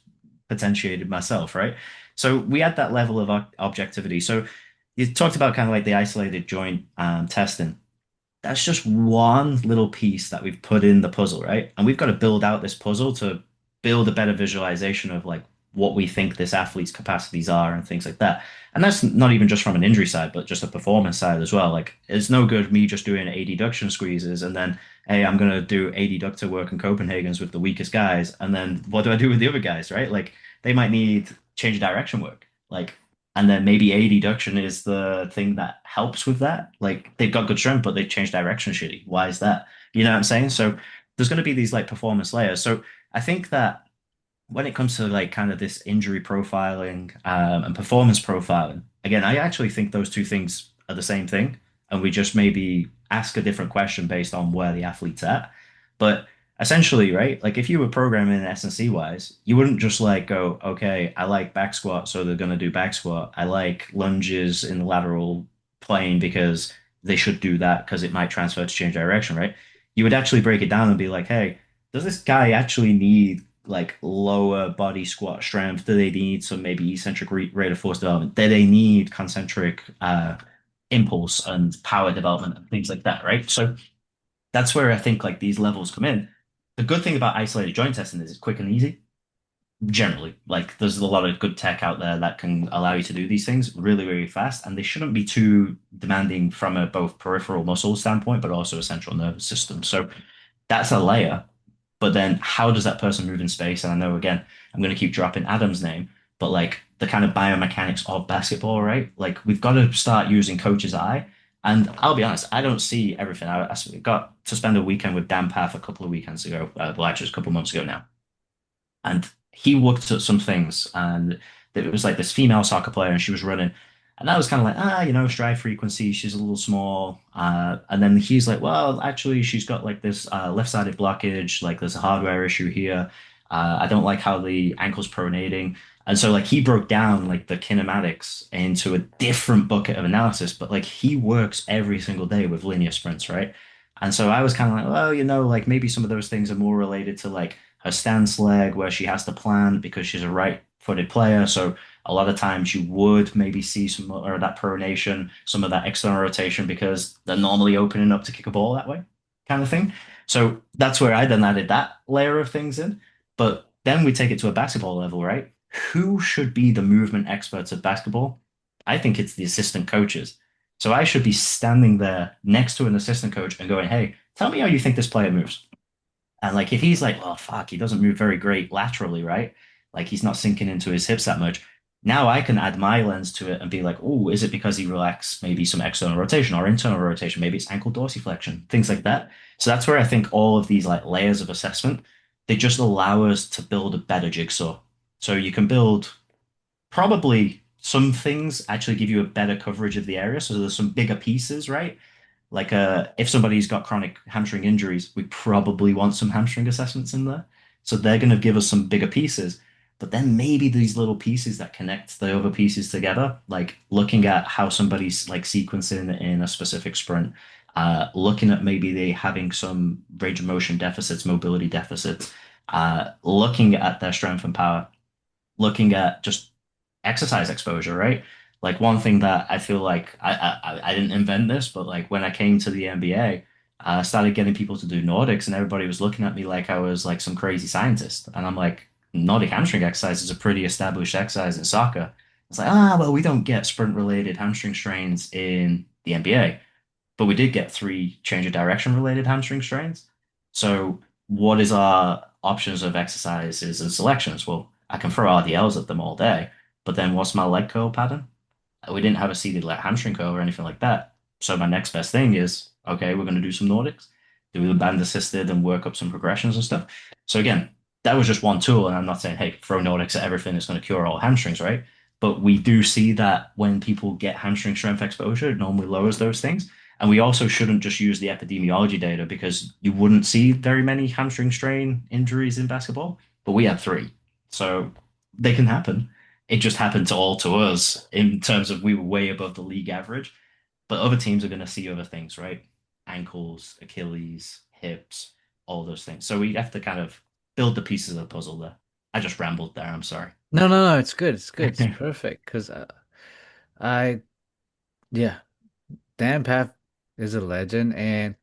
potentiated myself, right? So we had that level of objectivity. So you talked about kind of like the isolated joint testing. That's just one little piece that we've put in the puzzle, right? And we've got to build out this puzzle to build a better visualization of like what we think this athlete's capacities are and things like that. And that's not even just from an injury side, but just a performance side as well. Like it's no good me just doing adduction squeezes and then, hey, I'm gonna do adductor work in Copenhagen's with the weakest guys, and then what do I do with the other guys, right? Like they might need change of direction work. Like and then maybe A deduction is the thing that helps with that. Like they've got good strength, but they change direction shitty. Why is that? You know what I'm saying? So there's going to be these like performance layers. So I think that when it comes to like kind of this injury profiling and performance profiling, again, I actually think those two things are the same thing, and we just maybe ask a different question based on where the athlete's at. But essentially, right, like if you were programming S&C wise, you wouldn't just like go, okay, I like back squat, so they're gonna do back squat. I like lunges in the lateral plane because they should do that because it might transfer to change direction, right? You would actually break it down and be like, hey, does this guy actually need like lower body squat strength? Do they need some maybe eccentric rate of force development? Do they need concentric impulse and power development and things like that, right? So that's where I think like these levels come in. The good thing about isolated joint testing is it's quick and easy. Generally, like there's a lot of good tech out there that can allow you to do these things really, really fast, and they shouldn't be too demanding from a both peripheral muscle standpoint, but also a central nervous system. So that's a layer. But then how does that person move in space? And I know again, I'm going to keep dropping Adam's name, but like the kind of biomechanics of basketball, right? Like we've got to start using coach's eye. And I'll be honest, I don't see everything. I got to spend a weekend with Dan Path a couple of weekends ago, well, actually, a couple of months ago now. And he looked at some things, and it was like this female soccer player, and she was running. And I was kind of like, stride frequency, she's a little small. And then he's like, well, actually, she's got like this left-sided blockage, like there's a hardware issue here. I don't like how the ankle's pronating. And so like he broke down like the kinematics into a different bucket of analysis, but like he works every single day with linear sprints, right? And so I was kind of like, well, like maybe some of those things are more related to like her stance leg, where she has to plan because she's a right-footed player. So a lot of times you would maybe see some or that pronation, some of that external rotation because they're normally opening up to kick a ball that way, kind of thing. So that's where I then added that layer of things in. But then we take it to a basketball level, right? Who should be the movement experts of basketball? I think it's the assistant coaches. So I should be standing there next to an assistant coach and going, hey, tell me how you think this player moves. And like if he's like, well, fuck, he doesn't move very great laterally, right? Like he's not sinking into his hips that much. Now I can add my lens to it and be like, oh, is it because he relaxed maybe some external rotation or internal rotation? Maybe it's ankle dorsiflexion, things like that. So that's where I think all of these like layers of assessment, they just allow us to build a better jigsaw. So you can build probably some things actually give you a better coverage of the area. So there's some bigger pieces, right? Like if somebody's got chronic hamstring injuries, we probably want some hamstring assessments in there. So they're going to give us some bigger pieces. But then maybe these little pieces that connect the other pieces together, like looking at how somebody's like sequencing in a specific sprint, looking at maybe they having some range of motion deficits, mobility deficits, looking at their strength and power, looking at just exercise exposure, right? Like one thing that I feel like I didn't invent this, but like when I came to the NBA, I started getting people to do Nordics, and everybody was looking at me like I was like some crazy scientist. And I'm like, Nordic hamstring exercise is a pretty established exercise in soccer. It's like, well, we don't get sprint-related hamstring strains in the NBA, but we did get three change of direction related hamstring strains. So what is our options of exercises and selections? Well, I can throw RDLs at them all day, but then what's my leg curl pattern? We didn't have a seated leg hamstring curl or anything like that. So my next best thing is, okay, we're going to do some Nordics, do the band assisted and work up some progressions and stuff. So again, that was just one tool. And I'm not saying, hey, throw Nordics at everything, it's going to cure all hamstrings, right? But we do see that when people get hamstring strength exposure, it normally lowers those things. And we also shouldn't just use the epidemiology data because you wouldn't see very many hamstring strain injuries in basketball, but we had three. So they can happen. It just happened to all to us in terms of we were way above the league average. But other teams are going to see other things, right? Ankles, Achilles, hips, all those things. So we have to kind of build the pieces of the puzzle there. I just rambled there. I'm sorry. No, no, no, it's good. It's good. It's perfect. Because I, yeah, Dan Path is a legend, and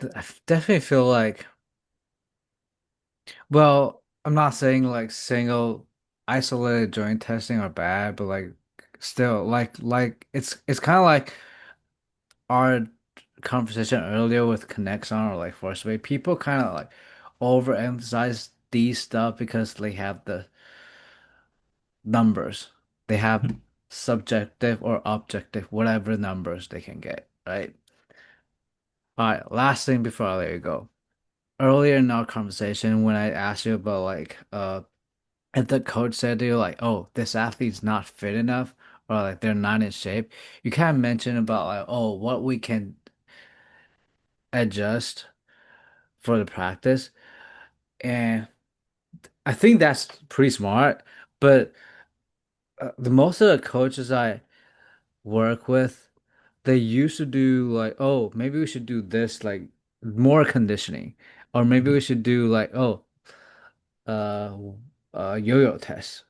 I definitely feel like, well, I'm not saying like single isolated joint testing are bad, but like still, like it's kind of like our conversation earlier with Connexon or like Forceway. People kind of like overemphasize these stuff because they have the numbers. They have subjective or objective, whatever numbers they can get, right? All right, last thing before I let you go. earlier in our conversation when I asked you about like if the coach said to you like, oh, this athlete's not fit enough or like they're not in shape, you kind of mentioned about like, oh, what we can adjust for the practice. And I think that's pretty smart. But the most of the coaches I work with, they used to do like, oh, maybe we should do this, like more conditioning. Or maybe we should do like, oh, uh, yo-yo test.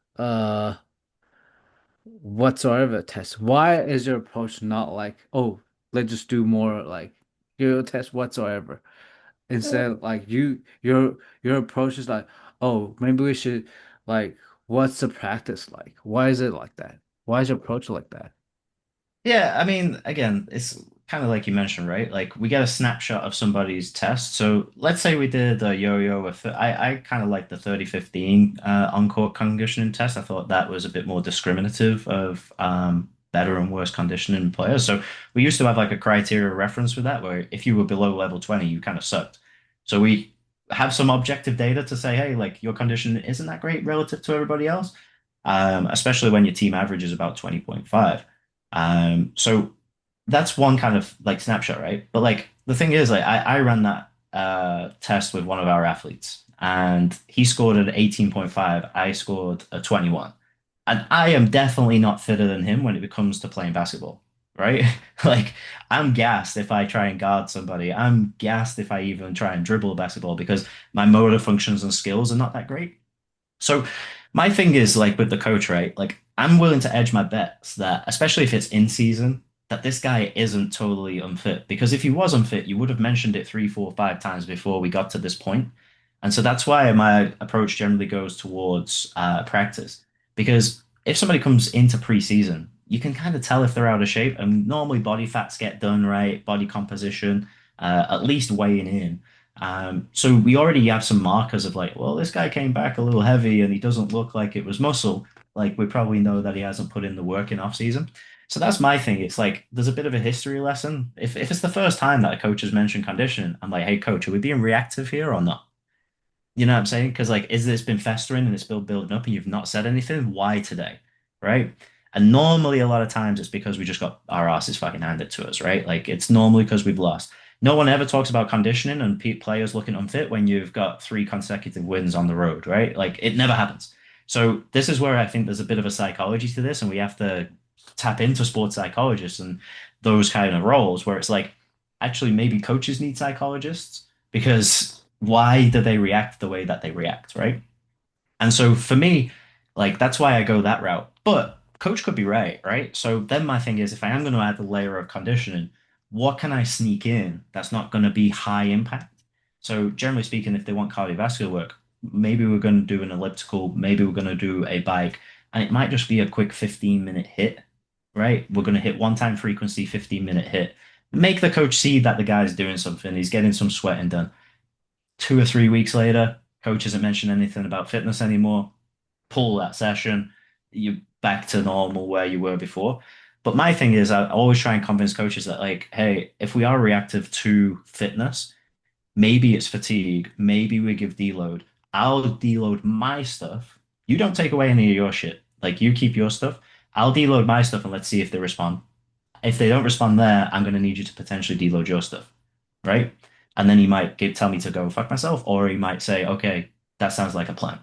Whatsoever test. Why is your approach not like, oh, let's just do more like yo-yo test whatsoever? Instead, like your approach is like, oh, maybe we should like, what's the practice like? Why is it like that? Why is your approach like that? Yeah, I mean, again, it's kind of like you mentioned, right? Like we get a snapshot of somebody's test. So let's say we did a yo-yo with I kind of like the 30-15 on-court conditioning test. I thought that was a bit more discriminative of better and worse conditioning players. So we used to have like a criteria reference with that where if you were below level 20, you kind of sucked. So we have some objective data to say, hey, like your condition isn't that great relative to everybody else. Especially when your team average is about 20.5. So that's one kind of like snapshot, right? But like the thing is, like I ran that test with one of our athletes and he scored an 18.5. I scored a 21. And I am definitely not fitter than him when it comes to playing basketball, right? Like I'm gassed if I try and guard somebody. I'm gassed if I even try and dribble a basketball because my motor functions and skills are not that great. So my thing is like with the coach, right? Like I'm willing to edge my bets that, especially if it's in season, that this guy isn't totally unfit. Because if he was unfit, you would have mentioned it 3, 4, 5 times before we got to this point. And so that's why my approach generally goes towards practice. Because if somebody comes into preseason, you can kind of tell if they're out of shape. And normally body fats get done right, body composition, at least weighing in. So we already have some markers of like, well, this guy came back a little heavy and he doesn't look like it was muscle. Like we probably know that he hasn't put in the work in off season. So that's my thing. It's like there's a bit of a history lesson. If it's the first time that a coach has mentioned conditioning, I'm like, hey, coach, are we being reactive here or not? You know what I'm saying? Because like, is this been festering and it's still building up and you've not said anything? Why today? Right? And normally a lot of times it's because we just got our asses fucking handed to us, right? Like it's normally because we've lost. No one ever talks about conditioning and players looking unfit when you've got 3 consecutive wins on the road, right? Like it never happens. So this is where I think there's a bit of a psychology to this, and we have to tap into sports psychologists and those kind of roles where it's like, actually maybe coaches need psychologists because why do they react the way that they react, right? And so for me, like that's why I go that route. But coach could be right, right? So then my thing is if I am going to add the layer of conditioning, what can I sneak in that's not going to be high impact? So generally speaking, if they want cardiovascular work, maybe we're going to do an elliptical, maybe we're going to do a bike, and it might just be a quick 15-minute hit, right? We're going to hit one time frequency, 15-minute hit. Make the coach see that the guy's doing something, he's getting some sweating done. 2 or 3 weeks later, coach hasn't mentioned anything about fitness anymore. Pull that session, you're back to normal where you were before. But my thing is, I always try and convince coaches that, like, hey, if we are reactive to fitness, maybe it's fatigue, maybe we give deload. I'll deload my stuff. You don't take away any of your shit. Like, you keep your stuff. I'll deload my stuff and let's see if they respond. If they don't respond there, I'm going to need you to potentially deload your stuff, right? And then he might tell me to go fuck myself, or he might say, okay, that sounds like a plan.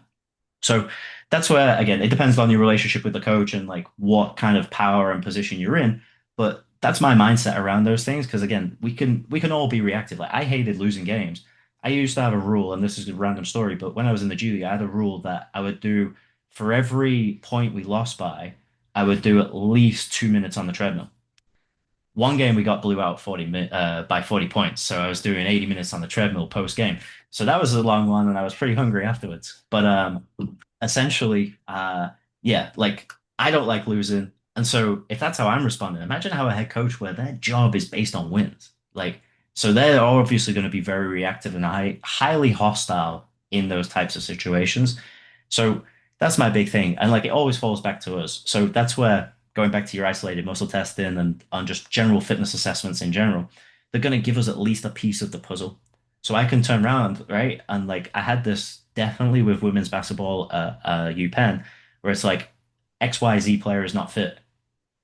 So that's where, again, it depends on your relationship with the coach and like what kind of power and position you're in. But that's my mindset around those things. Because again, we can all be reactive. Like I hated losing games. I used to have a rule, and this is a random story, but when I was in the G League, I had a rule that I would do for every point we lost by, I would do at least 2 minutes on the treadmill. One game we got blew out 40 points, so I was doing 80 minutes on the treadmill post game. So that was a long one, and I was pretty hungry afterwards. But essentially, yeah, like I don't like losing, and so if that's how I'm responding, imagine how a head coach where their job is based on wins, like so they're obviously going to be very reactive and highly hostile in those types of situations. So that's my big thing, and like it always falls back to us. So that's where going back to your isolated muscle testing and on just general fitness assessments in general, they're going to give us at least a piece of the puzzle. So I can turn around, right? And like I had this definitely with women's basketball UPenn, where it's like XYZ player is not fit.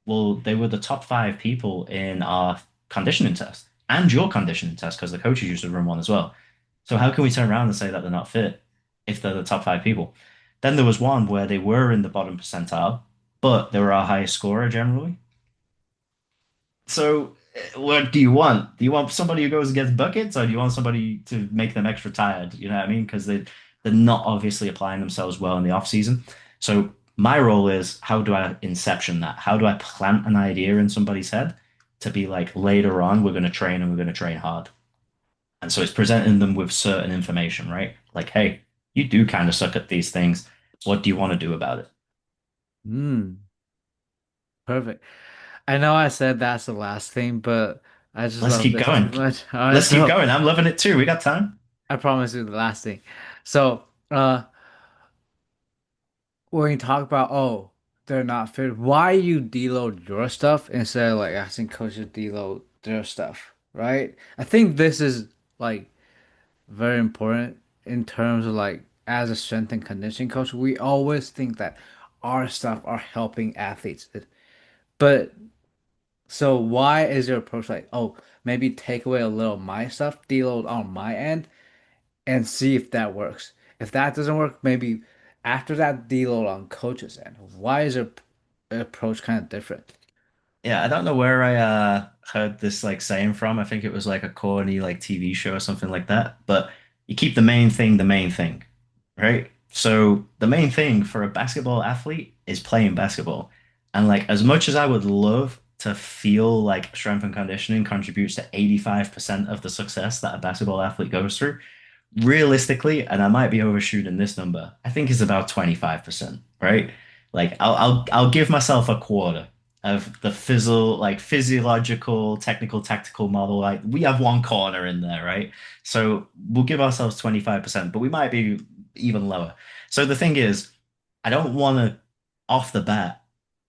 Well, they were the top five people in our conditioning test and your conditioning test because the coaches used to run one as well. So how can we turn around and say that they're not fit if they're the top five people? Then there was one where they were in the bottom percentile, but they were our highest scorer generally. So what do you want? Do you want somebody who goes and gets buckets, or do you want somebody to make them extra tired? You know what I mean? Because they're not obviously applying themselves well in the off season. So my role is how do I inception that? How do I plant an idea in somebody's head to be like later on we're going to train and we're going to train hard. And so it's presenting them with certain information, right? Like, hey, you do kind of suck at these things. What do you want to do about it? Hmm, perfect. I know I said that's the last thing, but I just Let's love keep this too going. much. All right, Let's keep so going. I'm loving it too. We got time. I promise you the last thing. So, when you talk about, oh, they're not fit, why you deload your stuff instead of like asking coaches to deload their stuff, right? I think this is like very important in terms of like as a strength and conditioning coach, we always think that our stuff are helping athletes. But so why is your approach like, oh, maybe take away a little of my stuff, deload on my end, and see if that works. If that doesn't work, maybe after that deload on coach's end. Why is your approach kind of different? Yeah, I don't know where I heard this like saying from. I think it was like a corny like TV show or something like that. But you keep the main thing, right? So the main thing for a basketball athlete is playing basketball. And like as much as I would love to feel like strength and conditioning contributes to 85% of the success that a basketball athlete goes through, realistically, and I might be overshooting this number, I think it's about 25%, right? Like I'll give myself a quarter of the physiological, technical, tactical model. Like we have one corner in there, right? So we'll give ourselves 25%, but we might be even lower. So the thing is, I don't want to off the bat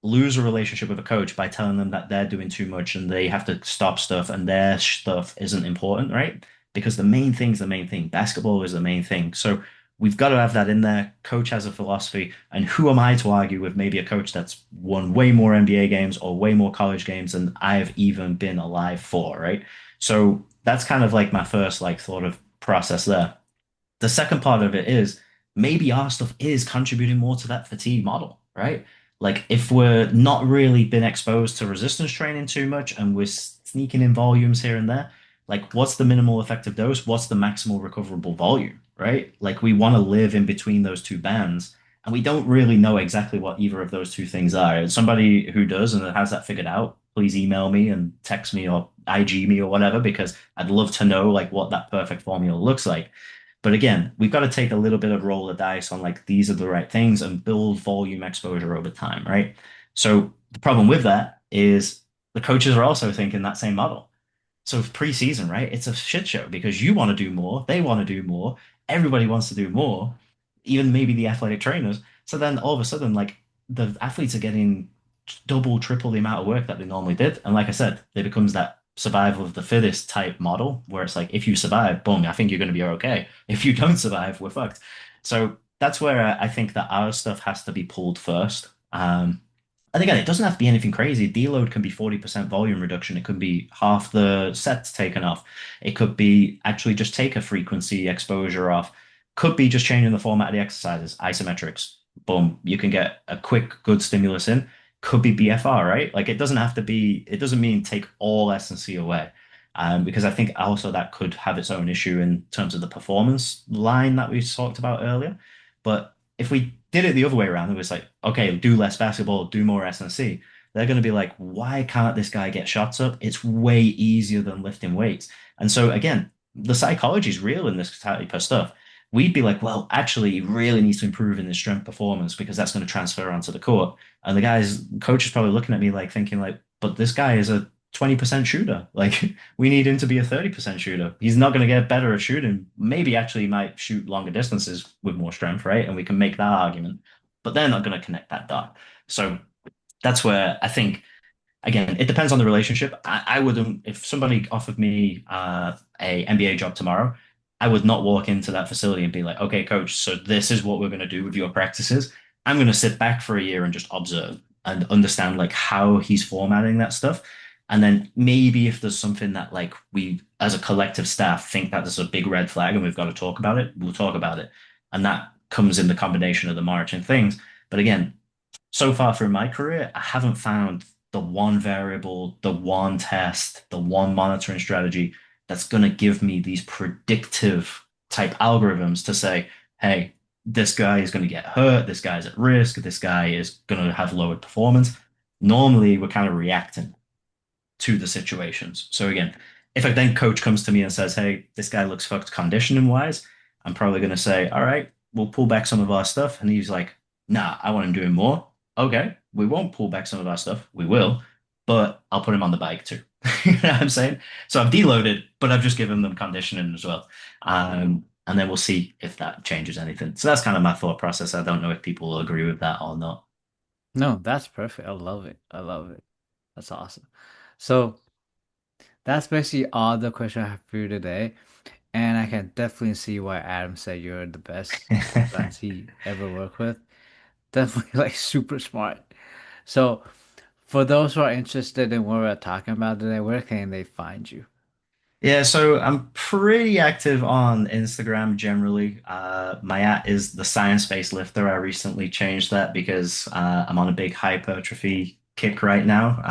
lose a relationship with a coach by telling them that they're doing too much and they have to stop stuff and their stuff isn't important, right? Because the main thing's the main thing. Basketball is the main thing. So we've got to have that in there. Coach has a philosophy, and who am I to argue with maybe a coach that's won way more NBA games or way more college games than I've even been alive for, right? So that's kind of like my first like thought of process there. The second part of it is maybe our stuff is contributing more to that fatigue model, right? Like if we're not really been exposed to resistance training too much and we're sneaking in volumes here and there, like what's the minimal effective dose? What's the maximal recoverable volume, right? Like we want to live in between those two bands. And we don't really know exactly what either of those two things are. And somebody who does and has that figured out, please email me and text me or IG me or whatever, because I'd love to know like what that perfect formula looks like. But again, we've got to take a little bit of roll of dice on like these are the right things and build volume exposure over time, right? So the problem with that is the coaches are also thinking that same model. So preseason, right? It's a shit show because you want to do more, they want to do more, everybody wants to do more, even maybe the athletic trainers. So then all of a sudden, like the athletes are getting double, triple the amount of work that they normally did. And like I said, it becomes that survival of the fittest type model where it's like if you survive, boom, I think you're going to be okay. If you don't survive, we're fucked. So that's where I think that our stuff has to be pulled first. And again, it doesn't have to be anything crazy. Deload can be 40% volume reduction. It could be half the sets taken off. It could be actually just take a frequency exposure off. Could be just changing the format of the exercises, isometrics. Boom, you can get a quick, good stimulus in. Could be BFR, right? Like it doesn't have to be, it doesn't mean take all S&C away. Because I think also that could have its own issue in terms of the performance line that we talked about earlier. But if we did it the other way around, it was like, okay, do less basketball, do more S&C. They're going to be like, why can't this guy get shots up? It's way easier than lifting weights. And so again, the psychology is real in this type of stuff. We'd be like, well, actually, he really needs to improve in his strength performance because that's going to transfer onto the court. And the guy's coach is probably looking at me like thinking like, but this guy is a 20% shooter. Like we need him to be a 30% shooter. He's not going to get better at shooting. Maybe actually he might shoot longer distances with more strength, right? And we can make that argument, but they're not going to connect that dot. So that's where I think, again, it depends on the relationship. I wouldn't, if somebody offered me a NBA job tomorrow, I would not walk into that facility and be like, okay, coach, so this is what we're going to do with your practices. I'm going to sit back for a year and just observe and understand like how he's formatting that stuff. And then maybe if there's something that like we as a collective staff think that there's a big red flag and we've got to talk about it, we'll talk about it. And that comes in the combination of the marching things. But again, so far through my career, I haven't found the one variable, the one test, the one monitoring strategy that's going to give me these predictive type algorithms to say, hey, this guy is going to get hurt, this guy's at risk, this guy is going to have lowered performance. Normally, we're kind of reacting to the situations. So again, if a then coach comes to me and says, "Hey, this guy looks fucked conditioning wise," I'm probably going to say, "All right, we'll pull back some of our stuff." And he's like, "Nah, I want him doing more." Okay, we won't pull back some of our stuff. We will, but I'll put him on the bike too. You know what I'm saying? So I've deloaded, but I've just given them conditioning as well. And then we'll see if that changes anything. So that's kind of my thought process. I don't know if people will agree with that or not. No, that's perfect. I love it. I love it. That's awesome. So that's basically all the questions I have for you today. And I can definitely see why Adam said you're the best friends he ever worked with. Definitely like super smart. So for those who are interested in what we're talking about today, where can they find you? Yeah, so I'm pretty active on Instagram generally. My at is the science-based lifter. I recently changed that because I'm on a big hypertrophy kick right now,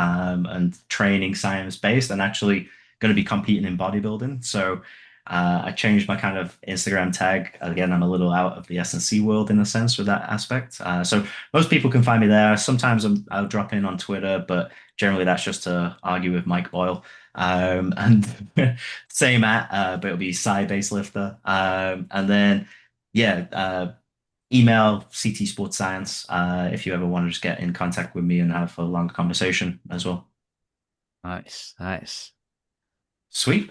and training science-based and actually going to be competing in bodybuilding. So I changed my kind of Instagram tag. Again, I'm a little out of the S&C world in a sense with that aspect. So most people can find me there. Sometimes I'll drop in on Twitter, but generally that's just to argue with Mike Boyle. And same at, but it'll be Sci-based lifter. And then, yeah, email CT Sports Science if you ever want to just get in contact with me and have a long conversation as well. Nice, nice. Sweet.